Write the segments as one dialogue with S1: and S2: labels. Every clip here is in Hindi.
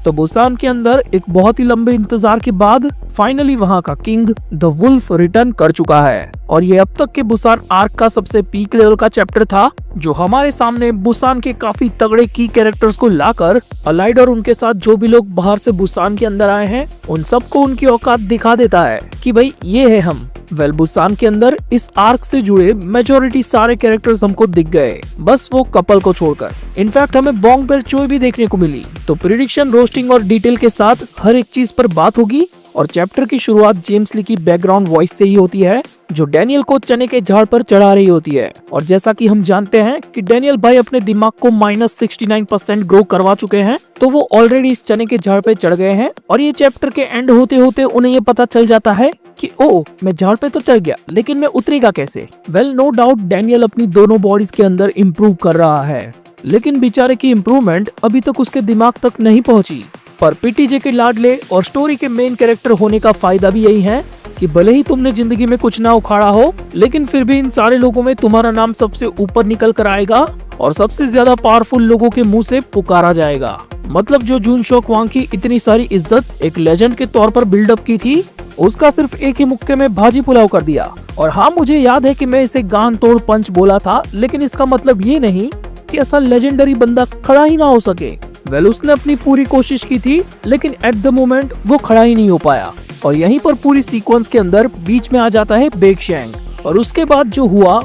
S1: तो बुसान के अंदर एक बहुत ही लंबे इंतजार के बाद फाइनली वहाँ का किंग द वुल्फ रिटर्न कर चुका है। और ये अब तक के बुसान आर्क का सबसे पीक लेवल का चैप्टर था, जो हमारे सामने बुसान के काफी तगड़े की कैरेक्टर्स को लाकर अलाइड और उनके साथ जो भी लोग बाहर से बुसान के अंदर आए हैं उन सबको उनकी औकात दिखा देता है कि भाई ये है हम। बुसान के अंदर इस आर्क से जुड़े मेजोरिटी सारे कैरेक्टर्स हमको दिख गए, बस वो कपल को छोड़कर। इनफैक्ट हमें बॉन्ग बेल चोई भी देखने को मिली। तो प्रिडिक्शन, रोस्टिंग और डिटेल के साथ हर एक चीज पर बात होगी। और चैप्टर की शुरुआत जेम्स ली की बैकग्राउंड वॉइस से ही होती है, जो डैनियल को चने के झाड़ पर चढ़ा रही होती है। और जैसा कि हम जानते हैं कि डैनियल भाई अपने दिमाग को -69% ग्रो करवा चुके हैं, तो वो ऑलरेडी इस चने के झाड़ पे चढ़ गए हैं। और ये चैप्टर के एंड होते होते उन्हें ये पता चल जाता है कि ओ मैं झाड़ पे तो चढ़ गया, लेकिन मैं उतरेगा कैसे। वेल नो डाउट डैनियल अपनी दोनों बॉडीज के अंदर इम्प्रूव कर रहा है, लेकिन बेचारे की इम्प्रूवमेंट अभी तक उसके दिमाग तक नहीं पहुंची। पर पीटीजे के लाडले और स्टोरी के मेन कैरेक्टर होने का फायदा भी यही है कि भले ही तुमने जिंदगी में कुछ ना उखाड़ा हो, लेकिन फिर भी इन सारे लोगों में तुम्हारा नाम सबसे ऊपर निकल कर आएगा और सबसे ज्यादा पावरफुल लोगों के मुंह से पुकारा जाएगा। मतलब जो जून शोक वांग की इतनी सारी इज्जत एक लेजेंड के तौर पर बिल्डअप की थी, उसका सिर्फ एक ही मुक्के में भाजी पुलाव कर दिया। और हाँ, मुझे याद है कि मैं इसे गान तोड़ पंच बोला था, लेकिन इसका मतलब ये नहीं कि ऐसा लेजेंडरी बंदा खड़ा ही ना हो सके। उसने अपनी पूरी कोशिश की थी, लेकिन एट द मोमेंट वो खड़ा ही नहीं हो पाया। और यहीं पर पूरी सीक्वेंस के अंदर बीच में आ जाता है बेकशैंग। और उसके बाद जो हुआ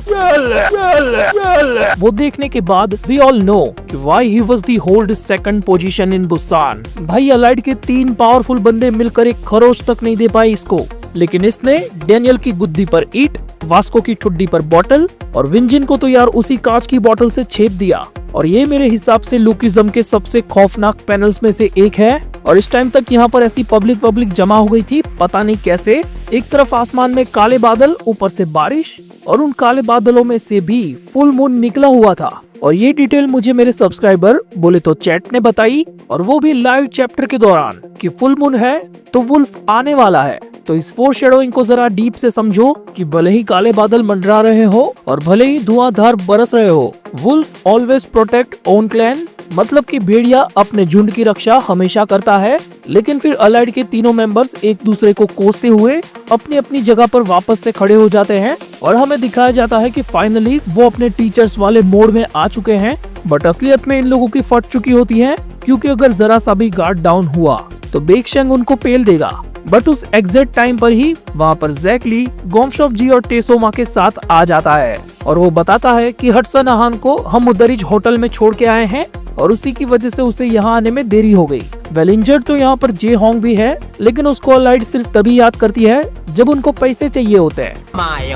S1: वो देखने के बाद वी ऑल नो कि why he was the hold second position in Busan. भाई अलाइड के 3 पावरफुल बंदे मिलकर एक खरोच तक नहीं दे पाए इसको, लेकिन इसने डैनियल की गुद्दी पर ईंट, वास्को की ठुड्डी पर बॉटल और विंजिन को तो यार उसी कांच की बॉटल से छेद दिया। और ये मेरे हिसाब से लुकिज्म के सबसे खौफनाक पैनल्स में से एक है। और इस टाइम तक यहाँ पर ऐसी पब्लिक जमा हो गई थी, पता नहीं कैसे। एक तरफ आसमान में काले बादल, ऊपर से बारिश, और उन काले बादलों में से भी फुल मून निकला हुआ था। और ये डिटेल मुझे मेरे सब्सक्राइबर बोले तो चैट ने बताई, और वो भी लाइव चैप्टर के दौरान, कि फुल मून है तो वुल्फ आने वाला है। तो इस फोरशैडोइंग को जरा डीप से समझो कि भले ही काले बादल मंडरा रहे हो और भले ही धुआंधार बरस रहे हो, wolf always protect own clan. मतलब कि भेड़िया अपने झुंड की रक्षा हमेशा करता है। लेकिन फिर अलाइड के तीनों मेंबर्स एक दूसरे को कोसते हुए अपनी अपनी जगह पर वापस से खड़े हो जाते हैं। और हमें दिखाया जाता है कि फाइनली वो अपने टीचर्स वाले मोड में आ चुके हैं। बट असलियत में इन लोगों की फट चुकी होती है, क्योंकि अगर जरा सा भी गार्ड डाउन हुआ तो बेकशैंग उनको पेल देगा। बट उस एग्जैक्ट टाइम पर ही वहाँ पर जैक ली, गोमशॉप जी और टेसोमा के साथ आ जाता है। और वो बताता है कि हडसन अहान को हम उदरिज होटल में छोड़ के आए हैं और उसी की वजह से उसे यहाँ आने में देरी हो गई। वेल इंजर्ड तो यहाँ पर जे होंग भी है, लेकिन उसको अलाइड सिर्फ तभी याद करती है जब उनको पैसे चाहिए होते हैं।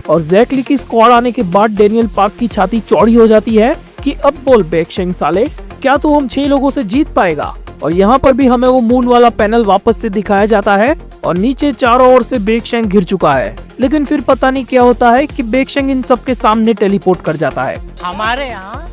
S1: और जैक ली की स्क्वाड आने के बाद डैनियल पार्क की छाती चौड़ी हो जाती है कि अब बोल बेकशैंग साले, क्या तू हम 6 लोगों से जीत पाएगा। और यहाँ पर भी हमें वो मून वाला पैनल वापस से दिखाया जाता है और नीचे चारों ओर से बेकशैंग घिर चुका है। लेकिन फिर पता नहीं क्या होता है कि बेकशैंग इन सबके सामने टेलीपोर्ट कर जाता है।
S2: हमारे यहाँ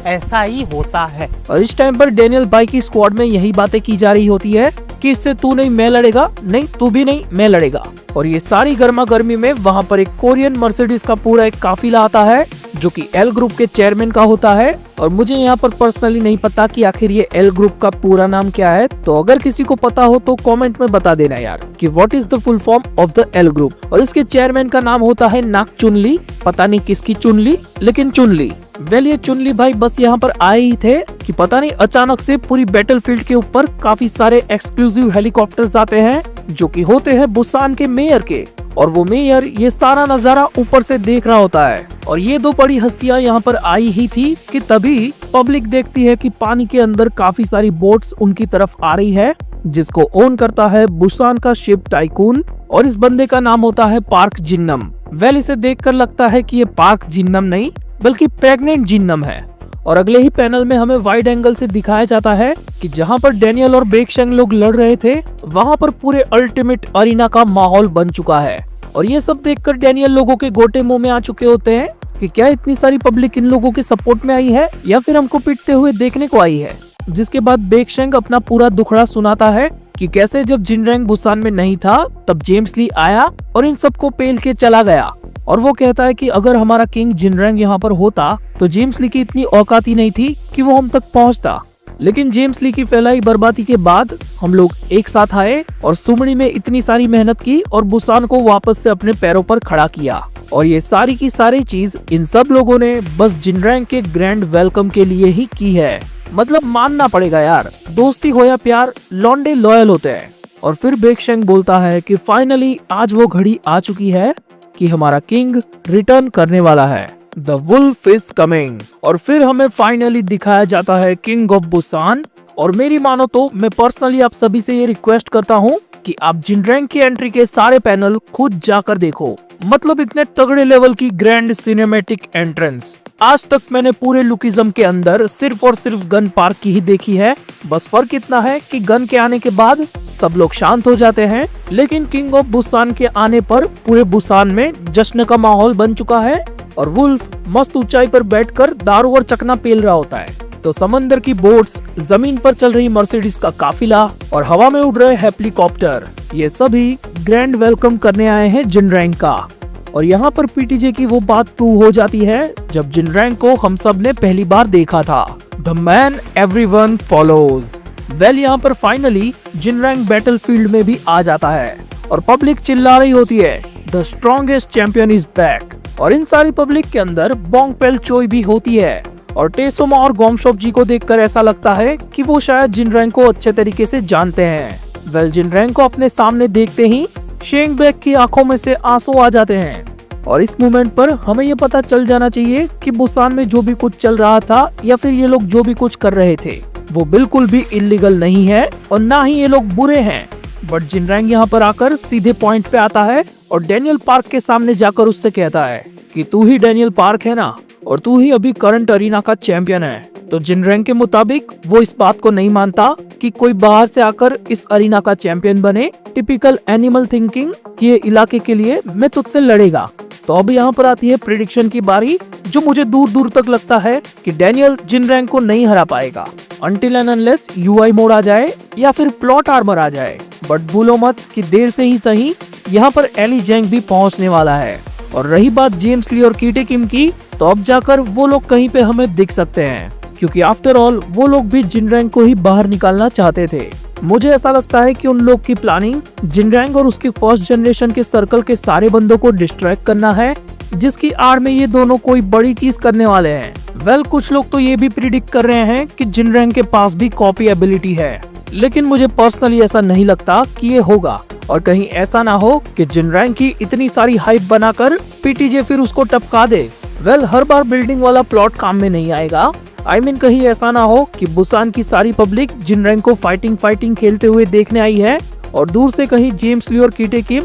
S2: ऐसा ही होता है।
S1: और इस टाइम पर डैनियल भाई की स्क्वाड में यही बातें की जा रही होती है कि इससे तू नहीं मैं लड़ेगा, नहीं तू भी नहीं मैं लड़ेगा। और ये सारी गर्मा गर्मी में वहाँ पर एक कोरियन मर्सिडीज का पूरा एक काफिला आता है, जो कि एल ग्रुप के चेयरमैन का होता है। और मुझे यहाँ पर पर्सनली नहीं पता कि आखिर ये एल ग्रुप का पूरा नाम क्या है, तो अगर किसी को पता हो तो कमेंट में बता देना यार कि what is the full form of the L group. और इसके चेयरमैन का नाम होता है नाक चुनली, पता नहीं किसकी चुनली, लेकिन चुनली। वेल ये चुनली भाई बस यहाँ पर आए ही थे कि पता नहीं अचानक से पूरी बैटलफील्ड के ऊपर काफी सारे एक्सक्लूसिव हेलीकॉप्टर्स आते हैं, जो कि होते हैं बुसान के मेयर के। और वो मेयर ये सारा नजारा ऊपर से देख रहा होता है। और ये 2 बड़ी हस्तियां यहाँ पर आई ही थी कि तभी पब्लिक देखती है कि पानी के अंदर काफी सारी बोट्स उनकी तरफ आ रही है, जिसको ओन करता है बुसान का शिप टाइकून। और इस बंदे का नाम होता है पार्क जिन्नम। वेल इसे देखकर लगता है कि ये पार्क जिन्नम नहीं बल्कि प्रेग्नेंट जिन्नम है। और अगले ही पैनल में हमें वाइड एंगल से दिखाया जाता है कि जहां पर डैनियल और बेकशैंग लोग लड़ रहे थे, वहां पर पूरे अल्टीमेट अरीना का माहौल बन चुका है। और ये सब देखकर डैनियल लोगों के गोटे मुंह में आ चुके होते हैं कि क्या इतनी सारी पब्लिक इन लोगों के सपोर्ट में आई है या फिर हमको पीटते हुए देखने को आई है। जिसके बाद बेकशैंग अपना पूरा दुखड़ा सुनाता है कि कैसे जब जिनरैंग बुसान में नहीं था तब जेम्स ली आया और इन सबको पेल के चला गया। और वो कहता है कि अगर हमारा किंग जिनरैंग यहाँ पर होता तो जेम्स ली की इतनी औकात ही नहीं थी कि वो हम तक पहुँचता। लेकिन जेम्स ली की फैलाई बर्बादी के बाद हम लोग एक साथ आए और सुमड़ी में इतनी सारी मेहनत की और बुसान को वापस से अपने पैरों पर खड़ा किया। और ये सारी की सारी चीज इन सब लोगों ने बस जिनरैंग के ग्रैंड वेलकम के लिए ही की है। मतलब मानना पड़ेगा यार, दोस्ती हो या प्यार, लौंडे लॉयल होते हैं। और फिर बेकशेंग बोलता है कि फाइनली आज वो घड़ी आ चुकी है कि हमारा किंग रिटर्न करने वाला है। The wolf is coming. और फिर हमें फाइनली दिखाया जाता है किंग ऑफ बुसान। और मेरी मानो तो मैं पर्सनली आप सभी से ये रिक्वेस्ट करता हूँ कि आप जिनरैंग की एंट्री के सारे पैनल खुद जाकर देखो। मतलब इतने तगड़े लेवल की ग्रैंड सिनेमैटिक एंट्रेंस आज तक मैंने पूरे लुकिज्म के अंदर सिर्फ और सिर्फ गन पार्क की ही देखी है। बस फर्क इतना है कि गन के आने के बाद सब लोग शांत हो जाते हैं, लेकिन किंग ऑफ बुसान के आने पर पूरे बुसान में जश्न का माहौल बन चुका है और वुल्फ मस्त ऊंचाई पर बैठकर दारू और चकना पेल रहा होता है। तो समंदर की बोट्स, जमीन पर चल रही मर्सिडीज का काफिला और हवा में उड़ रहे हेलीकॉप्टर, ये सभी ग्रैंड वेलकम करने आए हैं जिनरैंग का। और यहाँ पर पीटीजे की वो बात प्रूव हो जाती है जब जिनरैंग को हम सब ने पहली बार देखा था। The man everyone follows. Well यहाँ पर फाइनली जिनरैंग बैटलफील्ड में भी आ जाता है और पब्लिक चिल्ला रही होती है the strongest champion is back. और इन सारी पब्लिक के अंदर बोंग पेल चोई भी होती है। और टेसोमा और गोमशॉप जी को देखकर ऐसा लगता है कि वो शायद जिनरैंग को अच्छे तरीके से जानते हैं। वेल जिनरैंग को अपने सामने देखते ही शेंग बैक की आंखों में से आंसू आ जाते हैं। और इस मोमेंट पर हमें ये पता चल जाना चाहिए कि बुसान में जो भी कुछ चल रहा था या फिर ये लोग जो भी कुछ कर रहे थे वो बिल्कुल भी इलीगल नहीं है और ना ही ये लोग बुरे हैं। बट जिनरैंग यहाँ पर आकर सीधे पॉइंट पे आता है और डैनियल पार्क के सामने जाकर उससे कहता है कि तू ही डैनियल पार्क है ना, और तू ही अभी करंट अरीना का चैंपियन है। तो जिनरैंग के मुताबिक वो इस बात को नहीं मानता कि कोई बाहर से आकर इस अरीना का चैंपियन बने। टिपिकल एनिमल थिंकिंग कि ये इलाके के लिए मैं तुझसे लड़ेगा। तो अब यहाँ पर आती है प्रेडिक्शन की बारी, जो मुझे दूर दूर तक लगता है कि डैनियल जिनरैंग को नहीं हरा पाएगा until and unless UI mode आ जाए या फिर प्लॉट आर्मर आ जाए। बट भूलो मत कि देर से ही सही यहाँ पर एली जैंग भी पहुँचने वाला है। और रही बात जेम्स ली और कीटे किम की, तो अब जाकर वो लोग कहीं पे हमें दिख सकते हैं, क्योंकि आफ्टर ऑल वो लोग भी जिनरैंग को ही बाहर निकालना चाहते थे। मुझे ऐसा लगता है कि उन लोग की प्लानिंग जिनरैंग और उसकी फर्स्ट जनरेशन के सर्कल के सारे बंदों को डिस्ट्रैक्ट करना है, जिसकी आड़ में ये दोनों कोई बड़ी चीज करने वाले हैं। वेल कुछ लोग तो ये भी प्रिडिक्ट कर रहे हैं कि जिनरैंग के पास भी कॉपी एबिलिटी है, लेकिन मुझे पर्सनली ऐसा नहीं लगता कि ये होगा। और कहीं ऐसा ना हो कि जिनरैंग की इतनी सारी हाइप बनाकर पीटीजे फिर उसको टपका दे। वेल हर बार बिल्डिंग वाला प्लॉट काम में नहीं आएगा। I mean, कहीं ऐसा ना हो कि बुसान की सारी पब्लिक जिनरैंग को फाइटिंग खेलते हुए देखने आई है और दूर से कहीं जेम्स ली और कीटे किम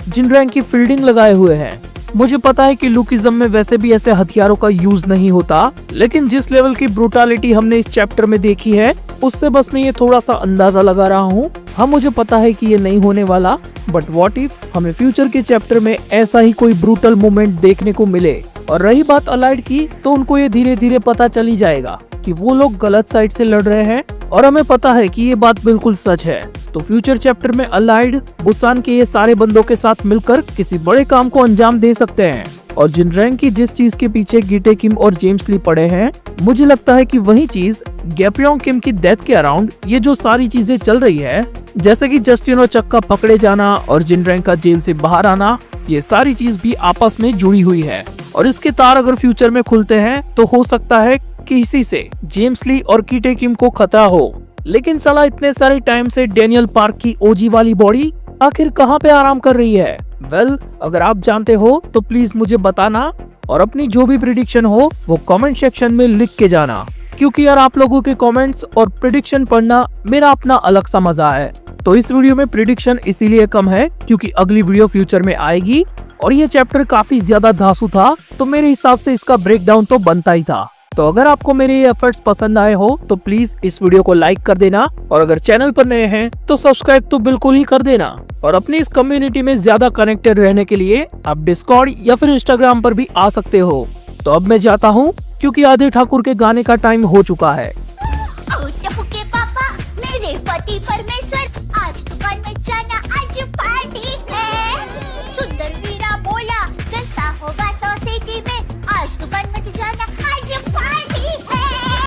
S1: जिनरैंग की फील्डिंग लगाए हुए हैं। मुझे पता है कि लुकिज्म में वैसे भी ऐसे हथियारों का यूज नहीं होता, लेकिन जिस लेवल की ब्रूटालिटी हमने इस चैप्टर में देखी है उससे बस मैं ये थोड़ा सा अंदाजा लगा रहा हूँ। हाँ मुझे पता है कि ये नहीं होने वाला, बट व्हाट इफ हमें फ्यूचर के चैप्टर में ऐसा ही कोई ब्रूटल मोमेंट देखने को मिले। और रही बात अलाइड की, तो उनको ये धीरे धीरे पता चली जाएगा कि वो लोग गलत साइड से लड़ रहे हैं और हमें पता है कि ये बात बिल्कुल सच है। तो फ्यूचर चैप्टर में अलाइड बुसान के ये सारे बंदों के साथ मिलकर किसी बड़े काम को अंजाम दे सकते हैं। और जिनरैंग की जिस चीज के पीछे कीटे किम और जेम्स ली पड़े हैं, मुझे लगता है कि वही चीज गैप्योंग किम की डेथ के अराउंड ये जो सारी चीजें चल रही है, जैसे कि जस्टिन और चक का पकड़े जाना और जिनरैंग का जेल से बाहर आना, ये सारी चीज भी आपस में जुड़ी हुई है। और इसके तार अगर फ्यूचर में खुलते हैं तो हो सकता है कि इसी से जेम्स ली और कीटे किम को खतरा हो। लेकिन साला इतने सारे टाइम से डैनियल पार्क की ओजी वाली बॉडी आखिर कहाँ पे आराम कर रही है? वेल अगर आप जानते हो तो प्लीज मुझे बताना और अपनी जो भी प्रेडिक्शन हो वो कमेंट सेक्शन में लिख के जाना, क्योंकि यार आप लोगों के कमेंट्स और प्रेडिक्शन पढ़ना मेरा अपना अलग सा मजा है। तो इस वीडियो में प्रेडिक्शन इसीलिए कम है क्योंकि अगली वीडियो फ्यूचर में आएगी और ये चैप्टर काफी ज्यादा धांसू था, तो मेरे हिसाब से इसका ब्रेकडाउन तो बनता ही था। तो अगर आपको मेरे ये एफर्ट्स पसंद आए हो तो प्लीज इस वीडियो को लाइक कर देना, और अगर चैनल पर नए हैं तो सब्सक्राइब तो बिल्कुल ही कर देना। और अपनी इस कम्युनिटी में ज्यादा कनेक्टेड रहने के लिए आप डिस्कॉर्ड या फिर इंस्टाग्राम पर भी आ सकते हो। तो अब मैं जाता हूँ क्योंकि आदित्य ठाकुर के गाने का टाइम हो चुका है।